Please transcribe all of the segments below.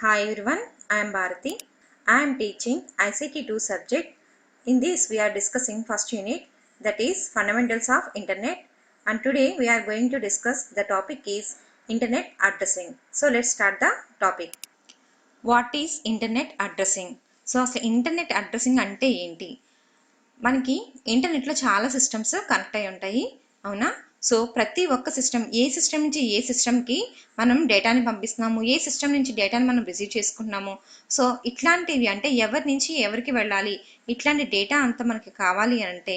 Hi everyone, I am Bharati. I am teaching ICT 2 subject. In this we are discussing first unit, that is fundamentals of internet, and today we are going to discuss the topic is internet addressing. So let's start the topic. What is internet addressing? So అసలు internet addressing అంటే ఏంటి? మనకి ఇంటర్నెట్లో చాలా systems connect అయి ఉంటాయి, అవునా? So ప్రతి ఒక్క సిస్టమ్, ఏ సిస్టమ్ నుంచి ఏ సిస్టమ్కి మనం డేటాని పంపిస్తున్నాము, ఏ సిస్టమ్ నుంచి డేటాని మనం రిసీవ్ చేసుకుంటున్నాము, సో ఇట్లాంటివి అంటే ఎవరి నుంచి ఎవరికి వెళ్ళాలి, ఇట్లాంటి డేటా అంతా మనకి కావాలి అంటే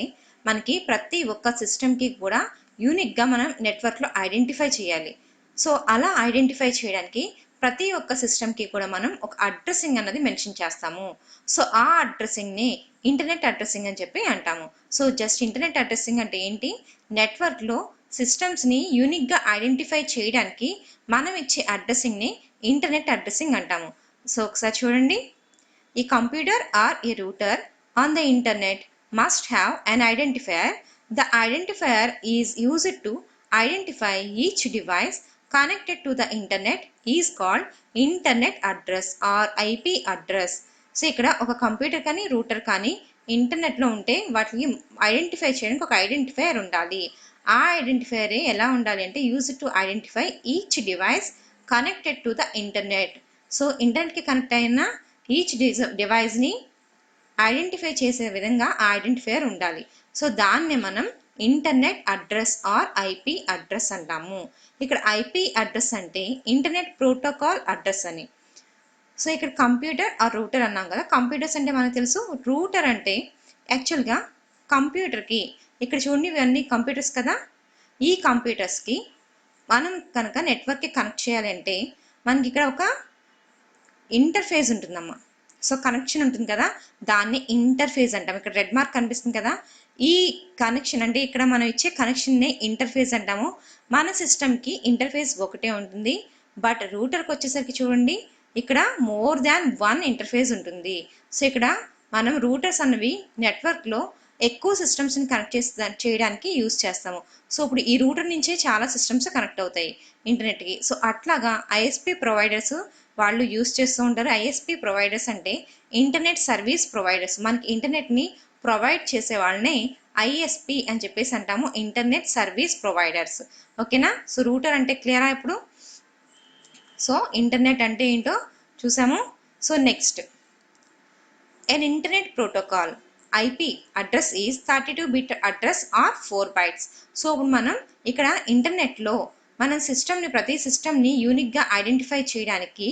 మనకి ప్రతి ఒక్క సిస్టమ్కి కూడా యూనిక్గా మనం నెట్వర్క్లో ఐడెంటిఫై చేయాలి. సో అలా ఐడెంటిఫై చేయడానికి ప్రతి ఒక్క సిస్టమ్కి కూడా మనం ఒక అడ్రసింగ్ అన్నది మెన్షన్ చేస్తాము. సో ఆ అడ్రసింగ్ని ఇంటర్నెట్ అడ్రసింగ్ అని చెప్పి అంటాము. సో జస్ట్ ఇంటర్నెట్ అడ్రసింగ్ అంటే ఏంటి? నెట్వర్క్లో సిస్టమ్స్ని యూనిక్గా ఐడెంటిఫై చేయడానికి మనం ఇచ్చే అడ్రసింగ్ని ఇంటర్నెట్ అడ్రసింగ్ అంటాము. సో ఒకసారి చూడండి, ఈ computer or a router on the internet must have an identifier. The identifier is used to identify each device connected to the internet is called internet address or IP address. So ఇక్కడ ఒక computer కానీ router కానీ ఇంటర్నెట్లో ఉంటే వాటిని identify చేయడానికి ఒక identifier ఉండాలి. ఆ ఐడెంటిఫైయర్ ఎలా ఉండాలి అంటే use to identify each device connected to the internet. So ఇంటర్నెట్కి కనెక్ట్ అయిన ఈచ్ డివైస్ని ఐడెంటిఫై చేసే విధంగా ఆ ఐడెంటిఫైయర్ ఉండాలి. సో దాన్ని మనం internet address or IP address అంటాము. ఇక్కడ ఐపీ అడ్రస్ అంటే ఇంటర్నెట్ ప్రోటోకాల్ అడ్రస్ అని. సో ఇక్కడ కంప్యూటర్ ఆర్ రూటర్ అన్నాం కదా, కంప్యూటర్స్ అంటే మనకు తెలుసు, రూటర్ అంటే యాక్చువల్గా కంప్యూటర్కి, ఇక్కడ చూడండి ఇవన్నీ కంప్యూటర్స్ కదా, ఈ కంప్యూటర్స్కి మనం కనుక నెట్వర్క్కి కనెక్ట్ చేయాలంటే మనకి ఇక్కడ ఒక ఇంటర్ఫేస్ ఉంటుందమ్మా. సో కనెక్షన్ ఉంటుంది కదా, దాన్ని ఇంటర్ఫేస్ అంటాం. ఇక్కడ రెడ్ మార్క్ కనిపిస్తుంది కదా, ఈ కనెక్షన్ అంటే ఇక్కడ మనం ఇచ్చే కనెక్షన్ని ఇంటర్ఫేస్ అంటాము. మన సిస్టమ్కి ఇంటర్ఫేస్ ఒకటే ఉంటుంది, బట్ రూటర్కి వచ్చేసరికి చూడండి ఇక్కడ మోర్ దాన్ వన్ ఇంటర్ఫేస్ ఉంటుంది. సో ఇక్కడ మనం రూటర్స్ అన్నవి నెట్వర్క్లో ఎక్కువ సిస్టమ్స్ని కనెక్ట్ చేయడానికి యూజ్ చేస్తాము. సో ఇప్పుడు ఈ రూటర్ నుంచే చాలా సిస్టమ్స్ కనెక్ట్ అవుతాయి ఇంటర్నెట్కి. సో అట్లాగా ఐఎస్పి ప్రొవైడర్స్ వాళ్ళు యూజ్ చేస్తూ ఉంటారు. ఐఎస్పి ప్రొవైడర్స్ అంటే ఇంటర్నెట్ సర్వీస్ ప్రొవైడర్స్. మనకి ఇంటర్నెట్ని ప్రొవైడ్ చేసే వాళ్ళనే ఐఎస్పి అని చెప్పేసి అంటాము, ఇంటర్నెట్ సర్వీస్ ప్రొవైడర్స్. ఓకేనా? సో రూటర్ అంటే క్లియరా ఇప్పుడు? సో ఇంటర్నెట్ అంటే ఏంటో చూసాము. So next, an internet protocol IP address is 32-bit address or 4 bytes. So ఇప్పుడు మనం ఇక్కడ ఇంటర్నెట్లో మన సిస్టమ్ని, ప్రతి సిస్టమ్ని యూనిక్గా ఐడెంటిఫై చేయడానికి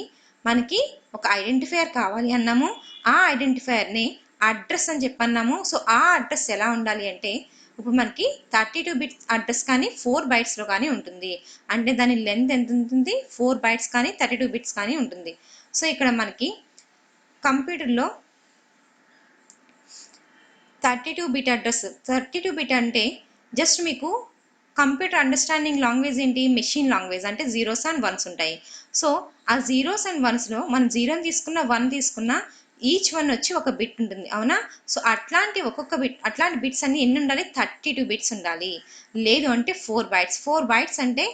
మనకి ఒక ఐడెంటిఫైయర్ కావాలి అన్నాము. ఆ ఐడెంటిఫైయర్ని అడ్రస్ అని చెప్పన్నాము. సో ఆ అడ్రస్ ఎలా ఉండాలి అంటే ఇప్పుడు మనకి 32-bit అడ్రస్ కానీ 4 bytesలో కానీ ఉంటుంది. అంటే దాని లెంత్ ఎంత ఉంటుంది? 4 bytes కానీ 32 bits కానీ ఉంటుంది. సో ఇక్కడ మనకి కంప్యూటర్లో 32-bit అడ్రస్, 32-bit అంటే జస్ట్ మీకు కంప్యూటర్ అండర్స్టాండింగ్ లాంగ్వేజ్ ఏంటి? Machine language. అంటే జీరోస్ అండ్ వన్స్ ఉంటాయి. సో ఆ జీరోస్ అండ్ వన్స్లో మనం జీరోని తీసుకున్న, వన్ తీసుకున్న, ఈచ్ వన్ వచ్చి ఒక బిట్ ఉంటుంది, అవునా? సో అట్లాంటి ఒక్కొక్క బిట్, అట్లాంటి బిట్స్ అన్ని ఎన్ని ఉండాలి? 32 bits ఉండాలి. లేదు అంటే 4 bytes. 4 bytes అంటే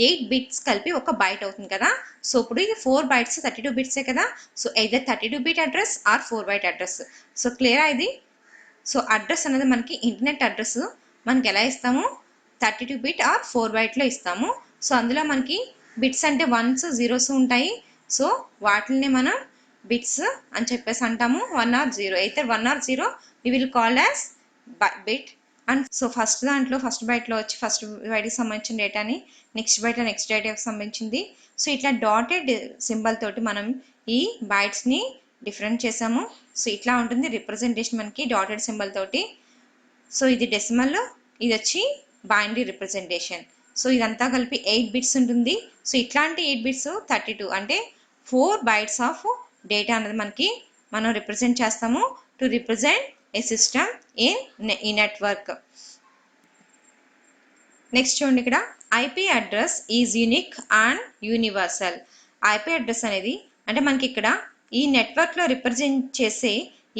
8 bits కలిపి ఒక బైట్ అవుతుంది కదా. సో ఇప్పుడు ఇది 4 bytes 32 bits కదా. So either 32-bit address or 4 byte address. So క్లియరా ఇది? సో అడ్రస్ అనేది మనకి ఇంటర్నెట్ అడ్రస్ మనకి ఎలా ఇస్తాము? 32-bit ఆర్ 4 byteలో ఇస్తాము. సో అందులో మనకి బిట్స్ అంటే వన్స్ జీరోస్ ఉంటాయి. సో వాటిని మనం బిట్స్ అని చెప్పేసి అంటాము. 1 or 0, అయితే 1 or 0 we will call as bit. And so first దాంట్లో ఫస్ట్ బైట్లో వచ్చి ఫస్ట్ బైట్కి సంబంధించిన డేటాని, నెక్స్ట్ బైట్లో నెక్స్ట్ డేటాకి సంబంధించింది. సో ఇట్లా డాటెడ్ సింబల్ తోటి మనం ఈ బైట్స్ని డిఫరెంట్ చేసాము. సో ఇట్లా ఉంటుంది రిప్రజెంటేషన్ మనకి డాటెడ్ సింబల్ తోటి. సో ఇది డెసిమల్, ఇది వచ్చి బైనరీ రిప్రజెంటేషన్. సో ఇదంతా కలిపి 8 bits ఉంటుంది. సో ఇట్లాంటి 8 bits 32 అంటే 4 bytes ఆఫ్ డేటా అనేది మనకి మనం రిప్రజెంట్ చేస్తాము టు రిప్రజెంట్ ఏ సిస్టమ్ ఈ నెట్వర్క్. నెక్స్ట్ చూడండి, ఇక్కడ IP address is unique and universal. IP address అనేది అంటే మనకి ఇక్కడ ఈ నెట్వర్క్లో రిప్రజెంట్ చేసే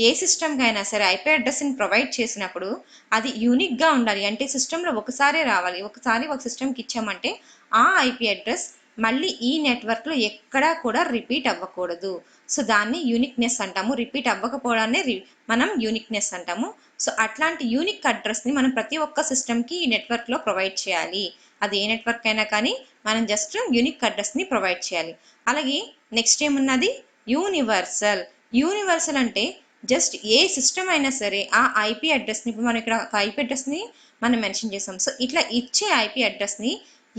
ఏ సిస్టమ్కి అయినా సరే ఐపీ అడ్రస్ని ప్రొవైడ్ చేసినప్పుడు అది యూనిక్గా ఉండాలి. అంటే సిస్టంలో ఒకసారే రావాలి. ఒకసారి ఒక సిస్టమ్కి ఇచ్చామంటే ఆ ఐపీ అడ్రస్ మళ్ళీ ఈ నెట్వర్క్లో ఎక్కడా కూడా రిపీట్ అవ్వకూడదు. సో దాన్ని యూనిక్నెస్ అంటాము. రిపీట్ అవ్వకపోవడాన్ని మనం యూనిక్నెస్ అంటాము. సో అట్లాంటి యూనిక్ అడ్రస్ని మనం ప్రతి ఒక్క సిస్టమ్కి ఈ నెట్వర్క్లో ప్రొవైడ్ చేయాలి. అది ఏ నెట్వర్క్ అయినా కానీ మనం జస్ట్ యూనిక్ అడ్రస్ని ప్రొవైడ్ చేయాలి. అలాగే నెక్స్ట్ ఏమున్నది, యూనివర్సల్. యూనివర్సల్ అంటే జస్ట్ ఏ సిస్టమ్ అయినా సరే ఆ ఐపీ అడ్రస్ని, ఇప్పుడు మనం ఇక్కడ ఒక ఐపీ అడ్రస్ని మనం మెన్షన్ చేసాం. సో ఇట్లా ఇచ్చే ఐపీ అడ్రస్ని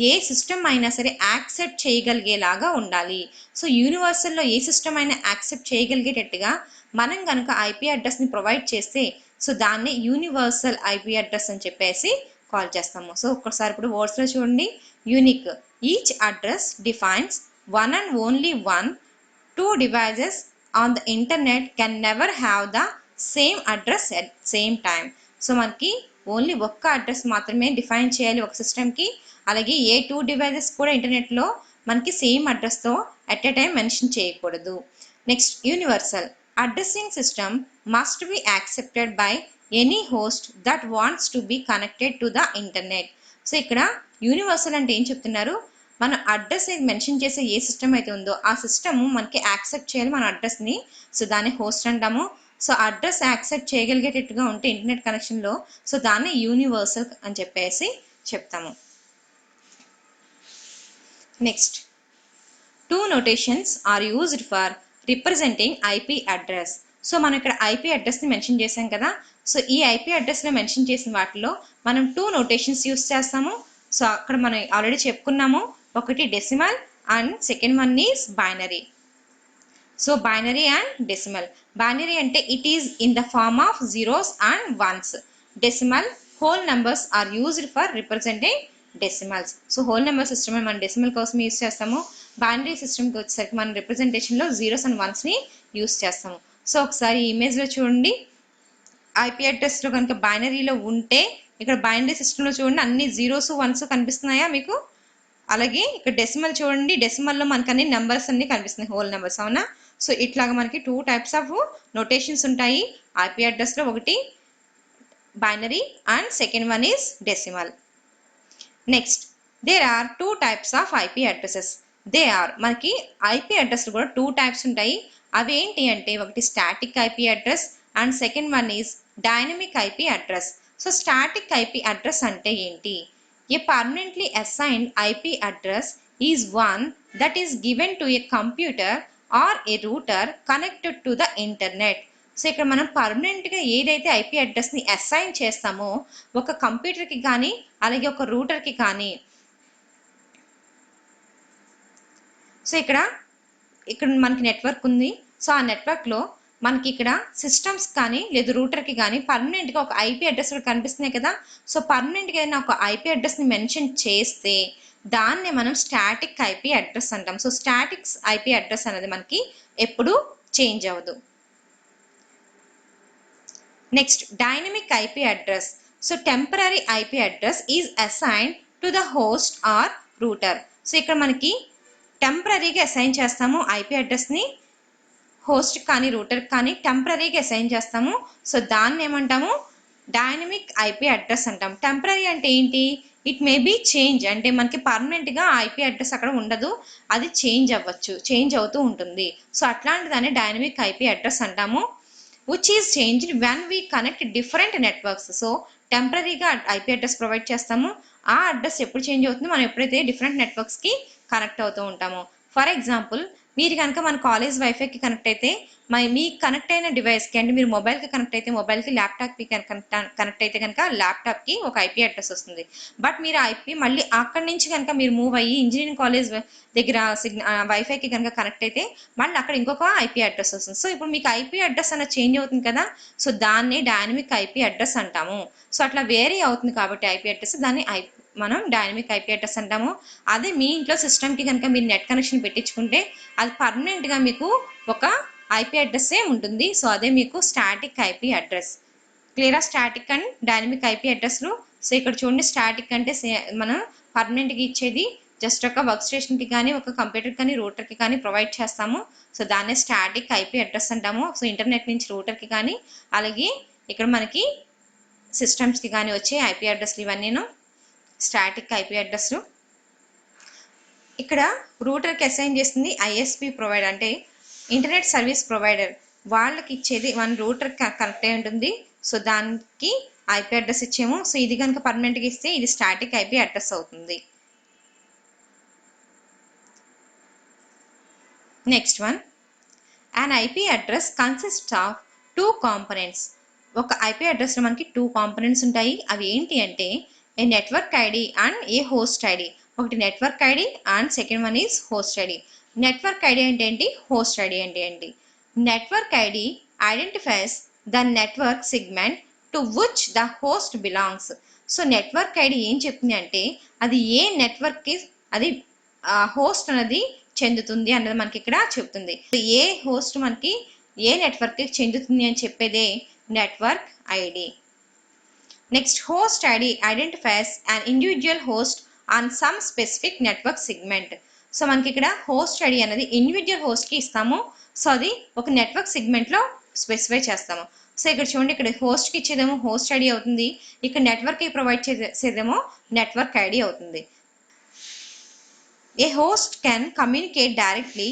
ఏ సిస్టమ్ అయినా సరే యాక్సెప్ట్ చేయగలిగేలాగా ఉండాలి. సో యూనివర్సల్లో ఏ సిస్టమ్ అయినా యాక్సెప్ట్ చేయగలిగేటట్టుగా మనం కనుక ఐపీ అడ్రస్ని ప్రొవైడ్ చేస్తే సో దాన్ని యూనివర్సల్ ఐపీ అడ్రస్ అని చెప్పేసి కాల్ చేస్తాము. సో ఒక్కసారి ఇప్పుడు వర్డ్స్లో చూడండి. Unique, each address defines one and only one. Two devices on the internet can never have the same address at same time. So మనకి only ఒక్క అడ్రస్ మాత్రమే డిఫైన్ చేయాలి ఒక సిస్టమ్కి. అలాగే ఏ 2 డివైజెస్ కూడా ఇంటర్నెట్లో మనకి సేమ్ అడ్రస్తో అట్ ఎ టైం మెన్షన్ చేయకూడదు. Next universal, addressing system must be accepted by any host that wants to be connected to the internet. So ఇక్కడ యూనివర్సల్ అంటే ఏం చెప్తున్నారు, మన అడ్రస్ మెన్షన్ చేసే ఏ సిస్టమ్ అయితే ఉందో ఆ సిస్టమ్ మనకి యాక్సెప్ట్ చేయాలి మన అడ్రస్ని. సో దాన్ని హోస్ట్ అంటాము. సో అడ్రస్ యాక్సెప్ట్ చేయగలిగేటట్టుగా ఉంటే ఇంటర్నెట్ కనెక్షన్లో సో దాన్ని యూనివర్సల్ అని చెప్పేసి చెప్తాము. Next, two notations are used for representing IP address. So మనం ఇక్కడ ఐపీ అడ్రస్ని మెన్షన్ చేసాం కదా. సో ఈ ఐపీ అడ్రస్లో మెన్షన్ చేసిన వాటిలో మనం 2 నోటేషన్స్ యూజ్ చేస్తాము. సో అక్కడ మనం ఆల్రెడీ చెప్పుకున్నాము, ఒకటి decimal and second one is binary. So binary and decimal. Binary అంటే it is in the form of zeros and ones. Decimal, whole numbers are used for representing decimals. So whole number system మనం decimal కోసం use చేస్తాము. Binary సిస్టమ్కి వచ్చేసరికి మనం రిప్రజెంటేషన్లో zeros and వన్స్ని use చేస్తాము. సో ఒకసారి ఈ ఇమేజ్లో చూడండి, ఐపీ అడ్రస్లో కనుక బైనరీలో ఉంటే ఇక్కడ బైనరీ సిస్టంలో చూడండి అన్ని జీరోస్ వన్స్ కనిపిస్తున్నాయా మీకు. అలాగే ఇక్కడ డెసిమల్ చూడండి, డెసిమల్లో మనకు అన్ని నెంబర్స్ అన్ని కనిపిస్తున్నాయి, హోల్ నెంబర్స్, అవునా. సో ఇట్లాగా మనకి 2 టైప్స్ ఆఫ్ నోటేషన్స్ ఉంటాయి ఐపీ అడ్రస్లో. ఒకటి binary and second one is decimal. Next, there are 2 types of IP addresses. They are, మనకి ఐపీ అడ్రస్లు కూడా 2 టైప్స్ ఉంటాయి. అవి ఏంటి అంటే ఒకటి static IP address and second one is dynamic IP address. So static IP address అంటే ఏంటి? A permanently assigned IP address is one that is given to a computer or a router connected to the internet. So ఇక్కడ మనం పర్మనెంట్గా ఏదైతే IP అడ్రస్ని assign చేస్తామో ఒక కంప్యూటర్కి కానీ అలాగే ఒక రూటర్కి కానీ. సో ఇక్కడ మనకి నెట్వర్క్ ఉంది. సో ఆ నెట్వర్క్లో మనకి ఇక్కడ సిస్టమ్స్ కానీ లేదా రూటర్కి కానీ పర్మనెంట్గా ఒక ఐపీ అడ్రస్ కనిపిస్తున్నాయి కదా. సో పర్మనెంట్గా ఏదైనా ఒక ఐపీ అడ్రస్ని మెన్షన్ చేస్తే దాన్నే మనం స్టాటిక్ ఐపీ అడ్రస్ అంటాం. సో స్టాటిక్ ఐపీ అడ్రస్ అనేది మనకి ఎప్పుడు చేంజ్ అవ్వదు. Next, dynamic IP address. So temporary IP address is assign to the host or router. So ఇక్కడ మనకి టెంపరరీగా అసైన్ చేస్తాము ఐపీ అడ్రస్ని, హోస్ట్ కానీ రూటర్ కానీ టెంపరరీగా అసైన్ చేస్తాము. సో దాన్ని ఏమంటాము, డైనమిక్ ఐపీ అడ్రస్ అంటాం. టెంపరరీ అంటే ఏంటి, ఇట్ మే బీ చేంజ్, అంటే మనకి పర్మనెంట్గా ఐపీ అడ్రస్ అక్కడ ఉండదు, అది చేంజ్ అవ్వచ్చు, చేంజ్ అవుతూ ఉంటుంది. సో అట్లాంటిదాన్ని డైనమిక్ ఐపీ అడ్రస్ అంటాము. Which is changed when we connect different networks. So టెంపరరీగా ఐపీ అడ్రస్ ప్రొవైడ్ చేస్తాము, ఆ అడ్రస్ ఎప్పుడు చేంజ్ అవుతుంది, మనం ఎప్పుడైతే డిఫరెంట్ నెట్వర్క్స్కి కనెక్ట్ అవుతూ ఉంటాము. ఫర్ ఎగ్జాంపుల్, మీరు కనుక మన కాలేజ్ వైఫైకి కనెక్ట్ అయితే మీకు కనెక్ట్ అయిన డివైస్కి, అంటే మీరు మొబైల్కి కనెక్ట్ అయితే మొబైల్కి, ల్యాప్టాప్కి కనెక్ట్ అయితే కనుక ల్యాప్టాప్కి ఒక ఐపీ అడ్రస్ వస్తుంది. బట్ మీరు ఐపీ మళ్ళీ అక్కడి నుంచి కనుక మీరు మూవ్ అయ్యి ఇంజనీరింగ్ కాలేజ్ దగ్గర వైఫైకి కనుక కనెక్ట్ అయితే మళ్ళీ అక్కడ ఇంకొక ఐపీ అడ్రస్ వస్తుంది. సో ఇప్పుడు మీకు ఐపీ అడ్రస్ అనేది చేంజ్ అవుతుంది కదా. సో దాన్ని డైనమిక్ ఐపీ అడ్రస్ అంటాము. సో అట్లా వేరీ అవుతుంది కాబట్టి ఐపీ అడ్రస్, దాన్ని మనం డైనమిక్ ఐపీ అడ్రస్ అంటాము. అదే మీ ఇంట్లో సిస్టమ్కి కనుక మీరు నెట్ కనెక్షన్ పెట్టించుకుంటే అది పర్మనెంట్గా మీకు ఒక ఐపీ అడ్రస్సే ఉంటుంది. సో అదే మీకు స్టాటిక్ ఐపీ అడ్రస్. క్లియరా? స్టాటిక్ అండ్ డైనమిక్ ఐపీ అడ్రస్లు. సో ఇక్కడ చూడండి, స్టాటిక్ అంటే మనం పర్మనెంట్గా ఇచ్చేది జస్ట్ ఒక వర్క్ స్టేషన్కి కానీ ఒక కంప్యూటర్కి కానీ రూటర్కి కానీ ప్రొవైడ్ చేస్తాము. సో దాన్నే స్టాటిక్ ఐపీ అడ్రస్ అంటాము. సో ఇంటర్నెట్ నుంచి రూటర్కి కానీ అలాగే ఇక్కడ మనకి సిస్టమ్స్కి కానీ వచ్చే ఐపీ అడ్రస్లు ఇవన్నీను స్టాటిక్ ఐపీ అడ్రస్లు. ఇక్కడ రూటర్కి అసైన్ చేస్తుంది ఐఎస్పి ప్రొవైడర్, అంటే ఇంటర్నెట్ సర్వీస్ ప్రొవైడర్. వాళ్ళకి ఇచ్చేది మన రూటర్ కనెక్ట్ అయి ఉంటుంది. సో దానికి ఐపీ అడ్రస్ ఇచ్చాము. సో ఇది కనుక పర్మనెంట్గా ఇస్తే ఇది స్టాటిక్ ఐపీ అడ్రస్ అవుతుంది. Next one, an IP address consists of two components. ఒక IP అడ్రస్లో మనకి 2 కాంపోనెంట్స్ ఉంటాయి. అవి ఏంటి అంటే a network ID and a host ID. ఒకటి network ID and second one is host ID. Network ID అంటే ఏంటి, హోస్ట్ ఐడి అంటే ఏంటి? Network ID identifies the network segment to which the host belongs. So network ID ఏం చెప్తుంది అంటే అది ఏ నెట్వర్క్కి అది హోస్ట్ అనేది చెందుతుంది అన్నది మనకి ఇక్కడ చెప్తుంది. ఏ హోస్ట్ మనకి ఏ నెట్వర్క్కి చెందుతుంది అని చెప్పేదే network ID. Next, host ID identifies an individual host on some specific network segment. So మనకి ఇక్కడ హోస్ట్ ఐడి అనేది ఇండివిజువల్ హోస్ట్కి ఇస్తాము. సో అది ఒక నెట్వర్క్ సెగ్మెంట్లో స్పెసిఫై చేస్తాము. సో ఇక్కడ చూడండి, ఇక్కడ హోస్ట్కి ఇచ్చేదేమో హోస్ట్ ఐడి అవుతుంది, ఇక్కడ నెట్వర్క్కి ప్రొవైడ్ చేసేదేమో నెట్వర్క్ ఐడి అవుతుంది. A host can communicate directly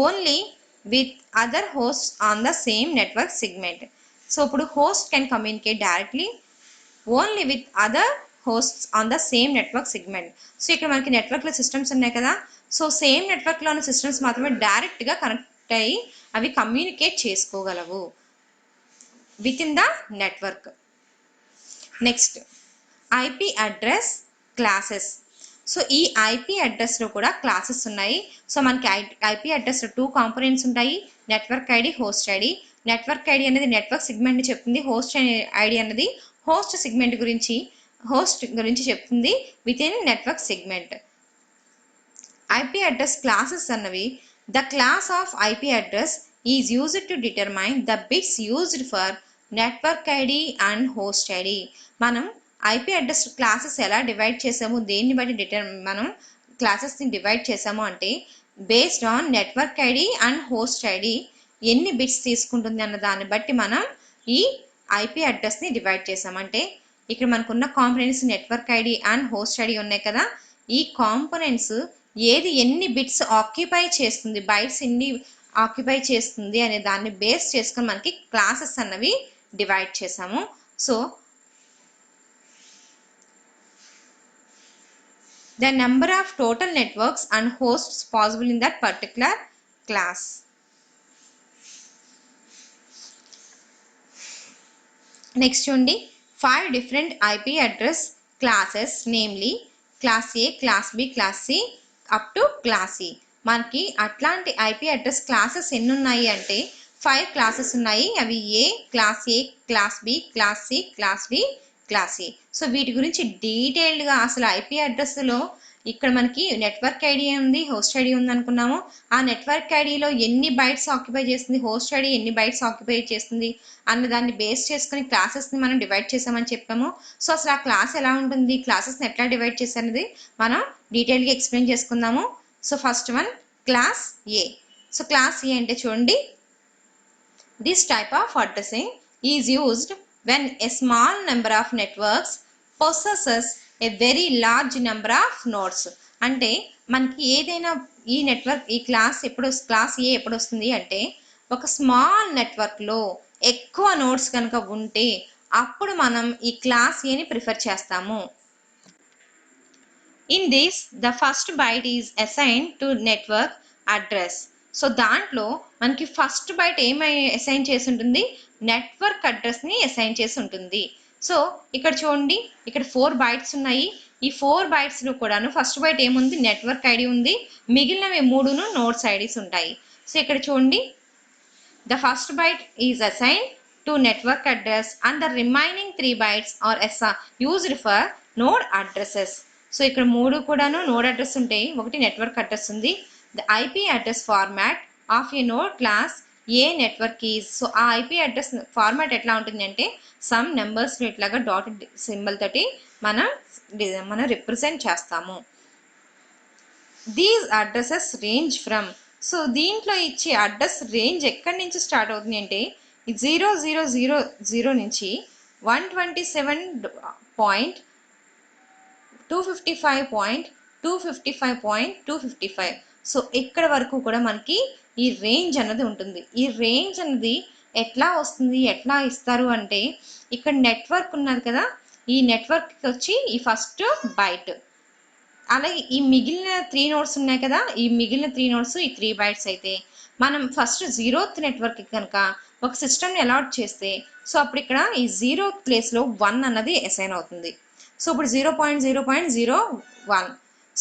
only with other hosts on the same network segment. So ఇప్పుడు host can communicate directly only with other hosts on the same network segment. So ఇక్కడ మనకి నెట్వర్క్లో systems ఉన్నాయి కదా, so same నెట్వర్క్లో ఉన్న systems మాత్రమే డైరెక్ట్గా కనెక్ట్ అయ్యి అవి కమ్యూనికేట్ చేసుకోగలవు within the network. Next, IP address classes. So ఈ ఐపీ అడ్రస్లో కూడా క్లాసెస్ ఉన్నాయి. సో మనకి ఐపీ అడ్రస్లో 2 కాంపోనెంట్స్ ఉంటాయి, network ID, host ID. Network ID అనేది నెట్వర్క్ సెగ్మెంట్ని చెప్తుంది, హోస్ట్ ఐడి అనేది హోస్ట్ సెగ్మెంట్ గురించి చెప్తుంది within network segment. IP address classes అన్నవి the class of IP address is used to determine the bits used for network ID and host ID. మనం IP address classes ఎలా divide చేసాము, దేన్ని బట్టి మనం క్లాసెస్ని డివైడ్ చేసాము అంటే based on network ID and host ID ఎన్ని బిట్స్ తీసుకుంటుంది అన్న దాన్ని బట్టి మనం ఈ ఐపీ అడ్రస్ని డివైడ్ చేసామంటే ఇక్కడ మనకున్న components network ID and host ID ఉన్నాయి కదా, ఈ కాంపోనెంట్స్ ఏది ఎన్ని బిట్స్ ఆక్యుపై చేస్తుంది, బైట్స్ ఎన్ని ఆక్యుపై చేస్తుంది అనే దాన్ని బేస్ చేసుకొని మనకి క్లాసెస్ అన్నవి డివైడ్ చేసాము. So the number of total networks and hosts possible in that particular class. Next only 5 different IP address classes, namely class A, class B, class C up to class E. మనకి అట్లాంటి IP address classes ఎన్ని ఉన్నాయి అంటే 5 classes ఉన్నాయి. అవి A, class A, class B, class C, class D, class E. So వీటి గురించి డీటెయిల్డ్గా అసలు ఐపీ అడ్రస్లో ఇక్కడ మనకి నెట్వర్క్ ఐడి ఉంది, హోస్ట్ ఐడి ఉంది అనుకున్నాము. ఆ నెట్వర్క్ ఐడిలో ఎన్ని బైట్స్ ఆక్యుపై చేస్తుంది, హోస్ట్ ఐడి ఎన్ని బైట్స్ ఆక్యుపై చేస్తుంది అన్న దాన్ని బేస్ చేసుకుని క్లాసెస్ని మనం డివైడ్ చేసామని చెప్పాము. సో అసలు ఆ క్లాస్ ఎలా ఉంటుంది, క్లాసెస్ని ఎట్లా డివైడ్ చేసేది మనం డీటెయిల్గా ఎక్స్ప్లెయిన్ చేసుకుందాము. So first one, class E. So class ఏ అంటే చూడండి, this type of addressing is used when a small number of networks possesses a very large number of nodes. అంటే మనకి ఏదైనా ఈ నెట్వర్క్ ఈ క్లాస్ ఏ ఎప్పుడు వస్తుంది అంటే ఒక స్మాల్ నెట్వర్క్లో ఎక్కువ నోడ్స్ కనుక ఉంటే అప్పుడు మనం ఈ క్లాస్ ఏని ప్రిఫర్ చేస్తాము. In this the first byte is assign to network address. So దాంట్లో మనకి ఫస్ట్ బైట్ ఏమై అసైన్ చేసి ఉంటుంది, నెట్వర్క్ అడ్రస్ని అసైన్ చేసి ఉంటుంది. సో ఇక్కడ చూడండి, ఇక్కడ 4 బైట్స్ ఉన్నాయి. ఈ 4 బైట్స్లో కూడాను ఫస్ట్ బైట్ ఏముంది, నెట్వర్క్ ఐడి ఉంది, మిగిలినవి 3 నోడ్స్ ఐడీస్ ఉంటాయి. సో ఇక్కడ చూడండి, the first byte is assign to network address and the remaining 3 bytes are used for node addresses. So ఇక్కడ 3 కూడాను నోడ్ అడ్రస్ ఉంటాయి, ఒకటి నెట్వర్క్ అడ్రస్ ఉంది. The IP address format of a node class A network is. So ఆ IP address format ఎట్లా ఉంటుంది అంటే some numbers ఇట్లాగా డాటెడ్ సింబల్ తోటి మనం రిప్రజెంట్ చేస్తాము. These addresses range from. So దీంట్లో ఇచ్చే అడ్రస్ రేంజ్ ఎక్కడి నుంచి స్టార్ట్ అవుతుంది అంటే 0000 నుంచి 127.255 255.255. సో ఇక్కడ వరకు కూడా మనకి ఈ రేంజ్ అన్నది ఉంటుంది. ఈ రేంజ్ అన్నది ఎట్లా వస్తుంది, ఎట్లా ఇస్తారు అంటే ఇక్కడ నెట్వర్క్ ఉన్నది కదా, ఈ నెట్వర్క్కి వచ్చి ఈ ఫస్ట్ బైట్, అలాగే ఈ మిగిలిన 3 నోడ్స్ ఉన్నాయి కదా, ఈ మిగిలిన 3 నోడ్స్ ఈ 3 బైట్స్ అయితే మనం ఫస్ట్ 0th నెట్వర్క్కి కనుక ఒక సిస్టమ్ని అలాట్ చేస్తే సో అప్పుడు ఇక్కడ ఈ 0th ప్లేస్లో 1 అన్నది అసైన్ అవుతుంది. సో ఇప్పుడు 0.0.01.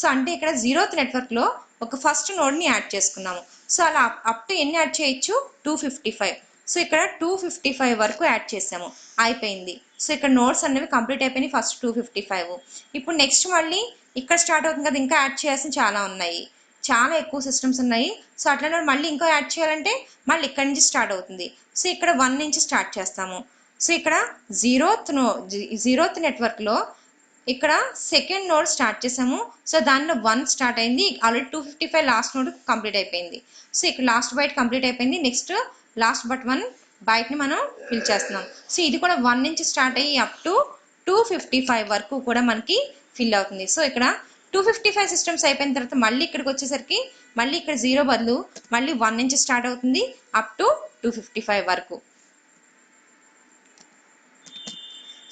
సో అంటే ఇక్కడ 0th నెట్వర్క్లో ఒక ఫస్ట్ నోడ్ని యాడ్ చేసుకున్నాము. సో అలా అప్ టు ఎన్ని యాడ్ చేయొచ్చు, 255. సో ఇక్కడ 255 వరకు యాడ్ చేసాము, అయిపోయింది. సో ఇక్కడ నోడ్స్ అనేవి కంప్లీట్ అయిపోయినాయి, ఫస్ట్ 255. ఇప్పుడు నెక్స్ట్ మళ్ళీ ఇక్కడ స్టార్ట్ అవుతుంది కదా, ఇంకా యాడ్ చేయాల్సిన చాలా ఉన్నాయి, చాలా ఎక్కువ సిస్టమ్స్ ఉన్నాయి. సో అట్లనే మళ్ళీ ఇంకో యాడ్ చేయాలంటే మళ్ళీ ఇక్కడ నుంచి స్టార్ట్ అవుతుంది. సో ఇక్కడ 1 నుంచి స్టార్ట్ చేస్తాము. సో ఇక్కడ 0th నెట్వర్క్లో ఇక్కడ సెకండ్ నోడ్ స్టార్ట్ చేసాము. సో దానిలో 1 స్టార్ట్ అయింది, ఆల్రెడీ 255 లాస్ట్ నోడ్ కంప్లీట్ అయిపోయింది. సో ఇక్కడ లాస్ట్ బైట్ కంప్లీట్ అయిపోయింది, నెక్స్ట్ లాస్ట్ బట్ 1 బైట్ని మనం ఫిల్ చేస్తున్నాం. సో ఇది కూడా 1 నుంచి స్టార్ట్ అయ్యి అప్ టు 255 వరకు కూడా మనకి ఫిల్ అవుతుంది. సో ఇక్కడ 255 సిస్టమ్స్ అయిపోయిన తర్వాత మళ్ళీ ఇక్కడికి వచ్చేసరికి మళ్ళీ ఇక్కడ 0 బదులు మళ్ళీ 1 నుంచి స్టార్ట్ అవుతుంది అప్ టు 255 వరకు.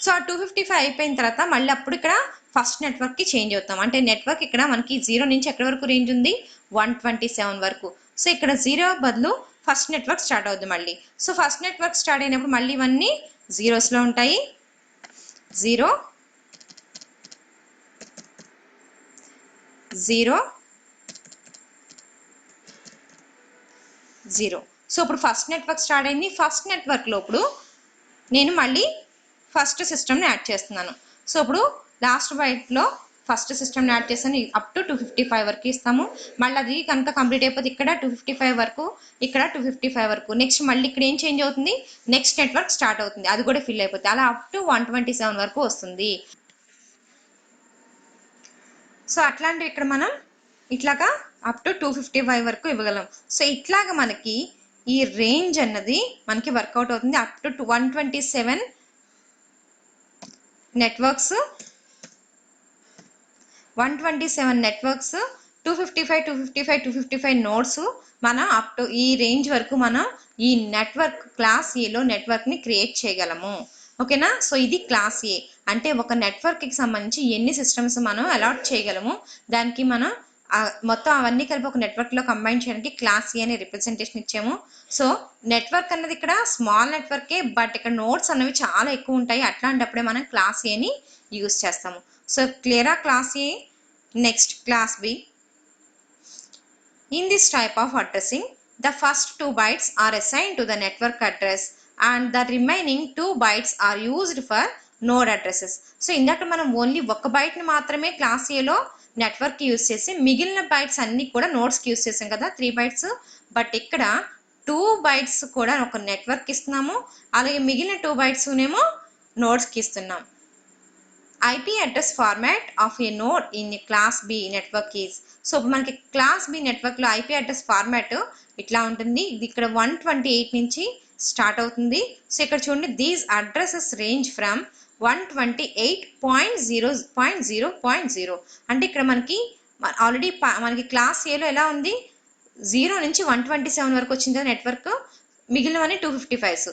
సో ఆ 255 అయిపోయిన తర్వాత మళ్ళీ అప్పుడు ఇక్కడ ఫస్ట్ నెట్వర్క్కి చేంజ్ అవుతాం. అంటే నెట్వర్క్ ఇక్కడ మనకి 0 నుంచి ఎక్కడి వరకు రేంజ్ ఉంది, 127 వరకు. సో ఇక్కడ 0 బదులు ఫస్ట్ నెట్వర్క్ స్టార్ట్ అవుతుంది మళ్ళీ. సో ఫస్ట్ నెట్వర్క్ స్టార్ట్ అయినప్పుడు మళ్ళీ ఇవన్నీ జీరోస్లో ఉంటాయి, 0 0 0. సో ఇప్పుడు ఫస్ట్ నెట్వర్క్ స్టార్ట్ అయింది. ఫస్ట్ నెట్వర్క్లో ఇప్పుడు నేను మళ్ళీ ఫస్ట్ సిస్టమ్ని యాడ్ చేస్తున్నాను. సో ఇప్పుడు లాస్ట్ బైట్లో ఫస్ట్ సిస్టమ్ని యాడ్ చేస్తాను, అప్ టు 255 వరకు ఇస్తాము. మళ్ళీ అది కనుక కంప్లీట్ అయిపోతే ఇక్కడ 255 వరకు, ఇక్కడ 255 వరకు. నెక్స్ట్ మళ్ళీ ఇక్కడ ఏం చేంజ్ అవుతుంది, నెక్స్ట్ నెట్వర్క్ స్టార్ట్ అవుతుంది, అది కూడా ఫిల్ అయిపోతుంది. అలా అప్ టు 127 వరకు వస్తుంది. సో అట్లాంటివి ఇక్కడ మనం ఇట్లాగా అప్ టు 255 వరకు ఇవ్వగలం. సో ఇట్లాగా మనకి ఈ రేంజ్ అన్నది మనకి వర్కౌట్ అవుతుంది. అప్ టు 127 నెట్వర్క్స్, 255 నోడ్స్ మనం అప్ టు ఈ రేంజ్ వరకు మనం ఈ నెట్వర్క్ క్లాస్ ఏలో నెట్వర్క్ని క్రియేట్ చేయగలము. ఓకేనా. సో ఇది క్లాస్ ఏ అంటే ఒక నెట్వర్క్కి సంబంధించి ఎన్ని సిస్టమ్స్ మనం అలాట్ చేయగలము, దానికి మనం మొత్తం అవన్నీ కలిపి ఒక నెట్వర్క్లో కంబైన్ చేయడానికి క్లాస్ ఏ అనే రిప్రజెంటేషన్ ఇచ్చాము. సో నెట్వర్క్ అన్నది ఇక్కడ స్మాల్ నెట్వర్కే, బట్ ఇక్కడ నోట్స్ అనేవి చాలా ఎక్కువ ఉంటాయి, అట్లాంటప్పుడే మనం క్లాస్ ఏని యూజ్ చేస్తాము. సో క్లియరా class A. Next class B. In this type of addressing, the first 2 bytes are assigned to the network address and the remaining 2 bytes are used for node addresses. So ఇందాక మనం only ఒక బైట్ని మాత్రమే class ఏలో నెట్వర్క్కి use చేసి మిగిలిన bytes అన్నీ కూడా నోడ్స్కి యూజ్ చేసాం కదా, 3 bytes. బట్ ఇక్కడ 2 bytes కూడా ఒక నెట్వర్క్కి ఇస్తున్నాము, అలాగే మిగిలిన 2 bytes ఏమో నోడ్స్కి ఇస్తున్నాం. IP address format of a node in a class B network is. So మనకి క్లాస్ బి నెట్వర్క్లో IP అడ్రస్ ఫార్మాట్ ఇట్లా ఉంటుంది. ఇది ఇక్కడ 128 నుంచి స్టార్ట్ అవుతుంది. సో ఇక్కడ చూడండి, దీస్ అడ్రసెస్ రేంజ్ ఫ్రమ్ 128.0.0.0 అంటే ఇక్కడ మనకి ఆల్రెడీ మనకి క్లాస్ ఏలో ఎలా ఉంది, 0 నుంచి 127 వరకు వచ్చింది నెట్వర్క్, మిగిలినవన్నీ 255.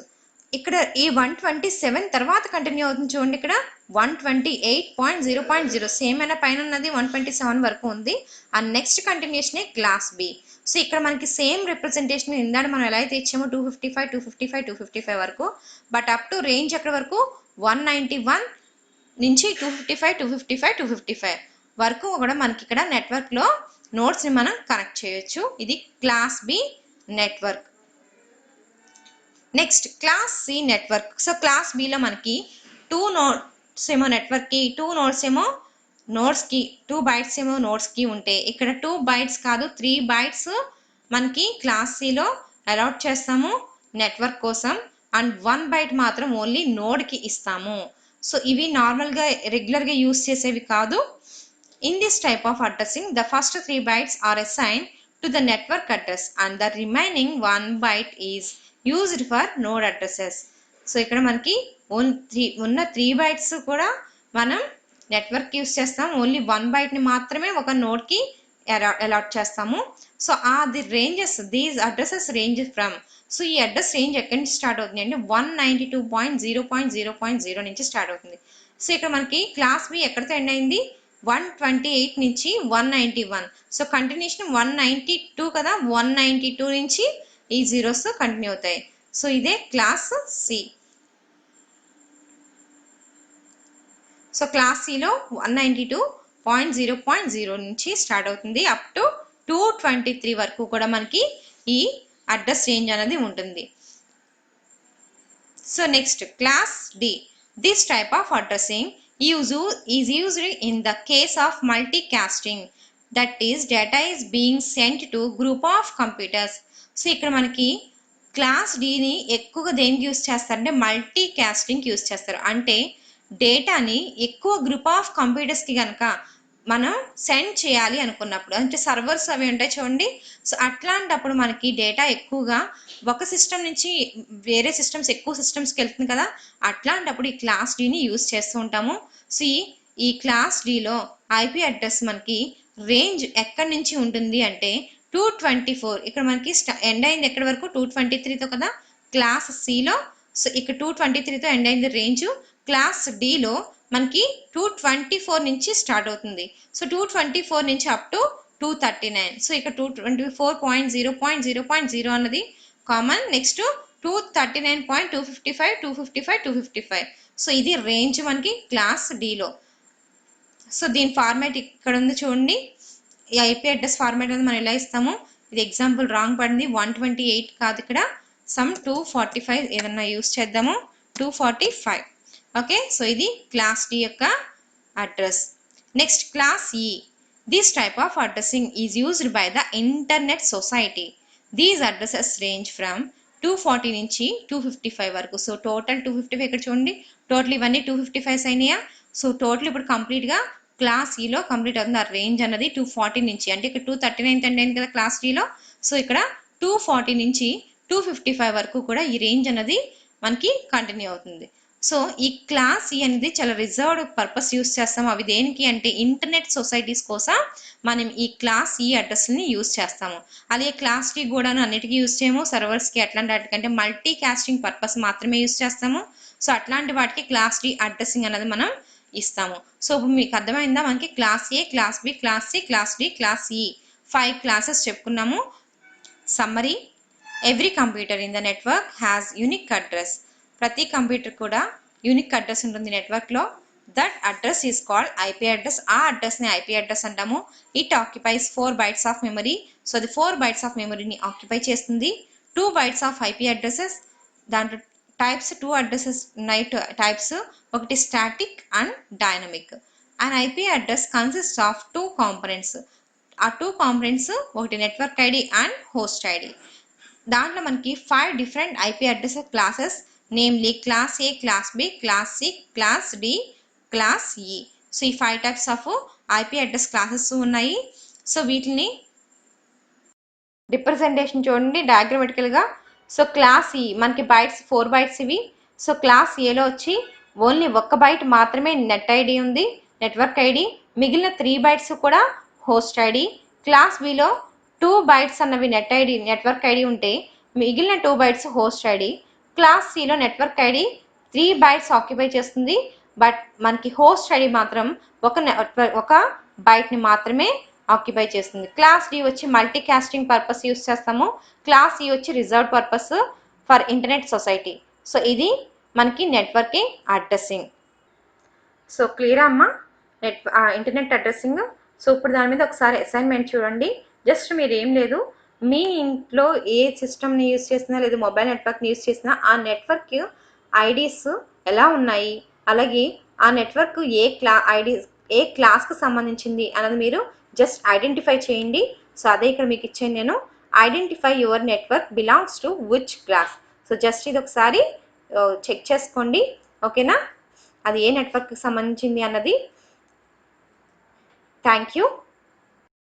ఇక్కడ ఈ 127 తర్వాత కంటిన్యూ అవుతుంది చూడండి, ఇక్కడ 128.0.0 సేమ్ అయినా పైన ఉన్నది 127 వరకు ఉంది. ఆ నెక్స్ట్ కంటిన్యూషనే క్లాస్ బి. సో ఇక్కడ మనకి సేమ్ రిప్రజెంటేషన్ ఇందాక మనం ఎలా అయితే ఇచ్చామో 255 వరకు, బట్ అప్ టు రేంజ్ ఎక్కడ వరకు 191 నుంచి 255 వరకు కూడా మనకి ఇక్కడ నెట్వర్క్లో నోడ్స్ని మనం కనెక్ట్ చేయొచ్చు. ఇది class B network. Next class C network. So class బిలో మనకి 2 నోడ్స్ ఏమో నెట్వర్క్కి, 2 నోడ్స్ ఏమో నోడ్స్కి, 2 bytes ఏమో నోడ్స్కి ఉంటే ఇక్కడ 2 bytes కాదు 3 bytes మనకి క్లాస్ సిలో అలాట్ చేస్తాము నెట్వర్క్ కోసం, అండ్ 1 byte మాత్రం ఓన్లీ నోడ్కి ఇస్తాము. సో ఇవి నార్మల్గా రెగ్యులర్గా యూజ్ చేసేవి కాదు. In this type of addressing the first 3 bytes are assign to the network address and the remaining 1 byte is used for node addresses. So ఇక్కడ మనకి ఉన్న 3 bytes కూడా మనం నెట్వర్క్ యూస్ చేస్తాం, ఓన్లీ 1 బైట్ని మాత్రమే ఒక నోడ్కి అలాట్ చేస్తాము. So the ranges, these addresses range from, so ఈ అడ్రస్ రేంజ్ ఎక్కడి నుంచి స్టార్ట్ అవుతుంది అంటే 192.0.0.0 నుంచి స్టార్ట్ అవుతుంది. సో ఇక్కడ మనకి క్లాస్ బి ఎక్కడితో ఎండ్ అయింది, 128 నుంచి 191. సో కంటిన్యూషన్ 192 కదా, 192 నుంచి ఈ జీరోస్ కంటిన్యూ అవుతాయి. సో ఇదే క్లాస్ సి. సో క్లాస్ సిలో 192.0.0 నుంచి స్టార్ట్ అవుతుంది అప్ టు 223 వరకు కూడా మనకి ఈ అడ్రస్ రేంజ్ అనేది ఉంటుంది. So next class D. This type of addressing is used in the case of multicasting, that is data is being sent to group of computers. So ఇక్కడ మనకి class డిని ఎక్కువగా దేనికి యూస్ చేస్తారంటే మల్టీ కాస్టింగ్కి యూస్ చేస్తారు. అంటే డేటాని ఎక్కువ గ్రూప్ ఆఫ్ కంప్యూటర్స్కి కనుక మనం సెండ్ చేయాలి అనుకున్నప్పుడు, అంటే సర్వర్స్ అవి ఉంటాయి చూడండి. సో అట్లాంటప్పుడు మనకి డేటా ఎక్కువగా ఒక సిస్టమ్ నుంచి వేరే సిస్టమ్స్, ఎక్కువ సిస్టమ్స్కి వెళ్తుంది కదా, అట్లాంటప్పుడు ఈ క్లాస్ డిని యూస్ చేస్తూ ఉంటాము. సో ఈ క్లాస్ డిలో ఐపీ అడ్రస్ మనకి రేంజ్ ఎక్కడి నుంచి ఉంటుంది అంటే 224. ఇక్కడ మనకి ఎండ్ అయింది ఎక్కడి వరకు, 223తో కదా క్లాస్ సిలో. సో ఇక్కడ 223తో ఎండ్ అయింది రేంజ్. క్లాస్ డిలో మనకి 224 నుంచి స్టార్ట్ అవుతుంది. సో 224 నుంచి అప్ టు 239. సో ఇక్కడ 224.0.0.0 అన్నది కామన్. నెక్స్ట్ 239.255, 255, 255. సో ఇది రేంజ్ మనకి క్లాస్ డిలో. సో దీని ఫార్మాట్ ఇక్కడ ఉంది చూడండి. ఈ ఐపీ అడ్రస్ ఫార్మాట్ అనేది మనం ఎలా ఇస్తాము, ఇది ఎగ్జాంపుల్ రాంగ్ పడింది, 128 కాదు, ఇక్కడ సమ్ 245 ఏదన్నా యూస్ చేద్దాము, 245. ఓకే, సో ఇది క్లాస్ డి యొక్క అడ్రస్. నెక్స్ట్ క్లాస్ ఈ. This type of addressing is used by the internet society. These addresses range from 240 నుంచి 255 వరకు. సో టోటల్ 255 ఇక్కడ చూడండి, టోటల్ ఇవన్నీ 255 అయినాయా. సో టోటల్ ఇప్పుడు కంప్లీట్గా క్లాస్ ఈలో కంప్లీట్ అవుతుంది. ఆ రేంజ్ అన్నది 240 నుంచి, అంటే ఇక్కడ 239 అయింది కదా క్లాస్ డీలో. సో ఇక్కడ 240 నుంచి 255 వరకు కూడా ఈ రేంజ్ అనేది మనకి కంటిన్యూ అవుతుంది. సో ఈ క్లాస్ ఈ అనేది చాలా రిజర్వ్డ్ పర్పస్ యూస్ చేస్తాము. అవి దేనికి అంటే ఇంటర్నెట్ సొసైటీస్ కోసం మనం ఈ క్లాస్ ఈ అడ్రస్ని యూస్ చేస్తాము. అలాగే క్లాస్ డి కూడా అన్నిటికీ యూస్ చేయము, సర్వర్స్కి అట్లాంటి వాటికంటే మల్టీ కాస్టింగ్ పర్పస్ మాత్రమే యూస్ చేస్తాము. సో అట్లాంటి వాటికి క్లాస్ డి అడ్రసింగ్ అనేది మనం ఇస్తాము. సో ఇప్పుడు మీకు అర్థమైందా, మనకి class A, class B, class C, class D, class E 5 classes చెప్పుకున్నాము. Summary. Every computer in the network has unique address. ప్రతి కంప్యూటర్ కూడా యూనిక్ అడ్రస్ ఉంటుంది నెట్వర్క్లో. That address is called IP address. ఆ అడ్రస్ని ఐపీ అడ్రస్ అంటాము. It occupies 4 bytes of memory. So అది 4 bytes of మెమరీని ఆక్యుపై చేస్తుంది. 2 bytes ఆఫ్ ఐపీ అడ్రసెస్. దాంట్లో టైప్స్ 2 అడ్రసెస్ ఉన్నాయి, టైప్స్. ఒకటి static and dynamic. And IP address consist of 2 components. ఆ 2 కాంపనెంట్స్ ఒకటి network ID and host ID. దాంట్లో మనకి 5 different IP address classes, namely class A, class B, class C, class D, class E. So ఈ 5 types of IP address classes ఉన్నాయి. So వీటిని representation చూడండి డయాగ్రమాటికల్గా. So class E మనకి bytes 4 bytes ఇవి. So class ఏలో వచ్చి ఓన్లీ 1 byte మాత్రమే నెట్ ఐడి ఉంది, నెట్వర్క్ ఐడి. మిగిలిన 3 bytes కూడా హోస్ట్ ఐడి. క్లాస్ బిలో 2 bytes అన్నవి నెట్ ఐడి, నెట్వర్క్ ఐడి ఉంటే మిగిలిన 2 bytes హోస్ట్ ఐడి. క్లాస్ సిలో నెట్వర్క్ ఐడి 3 bytes ఆక్యుపై చేస్తుంది, బట్ మనకి హోస్ట్ ఐడి మాత్రం ఒక బైట్ని మాత్రమే ఆక్యుపై చేస్తుంది. క్లాస్ డి వచ్చి మల్టీ కాస్టింగ్ పర్పస్ యూస్ చేస్తాము. క్లాస్ ఈ వచ్చి reserved purpose for internet society. So ఇది మనకి నెట్వర్కింగ్ అడ్రస్సింగ్. సో క్లియర్ అమ్మా ఇంటర్నెట్ అడ్రస్సింగ్. సో ఇప్పుడు దాని మీద ఒకసారి అసైన్మెంట్ చూడండి. జస్ట్ మీరు ఏం లేదు, మీ ఇంట్లో ఏ సిస్టమ్ని యూస్ చేసినా లేదా మొబైల్ నెట్వర్క్ని యూస్ చేసినా ఆ నెట్వర్క్ ఐడీస్ ఎలా ఉన్నాయి, అలాగే ఆ నెట్వర్క్ ఏ క్లాస్కి సంబంధించింది అన్నది మీరు జస్ట్ ఐడెంటిఫై చేయండి. సో అదే ఇక్కడ మీకు ఇచ్చాను నేను, identify your network belongs to which class. So just ఇది ఒకసారి చెక్ చేసుకోండి, ఓకేనా, అది ఏ నెట్వర్క్కి సంబంధించింది అన్నది. Thank you.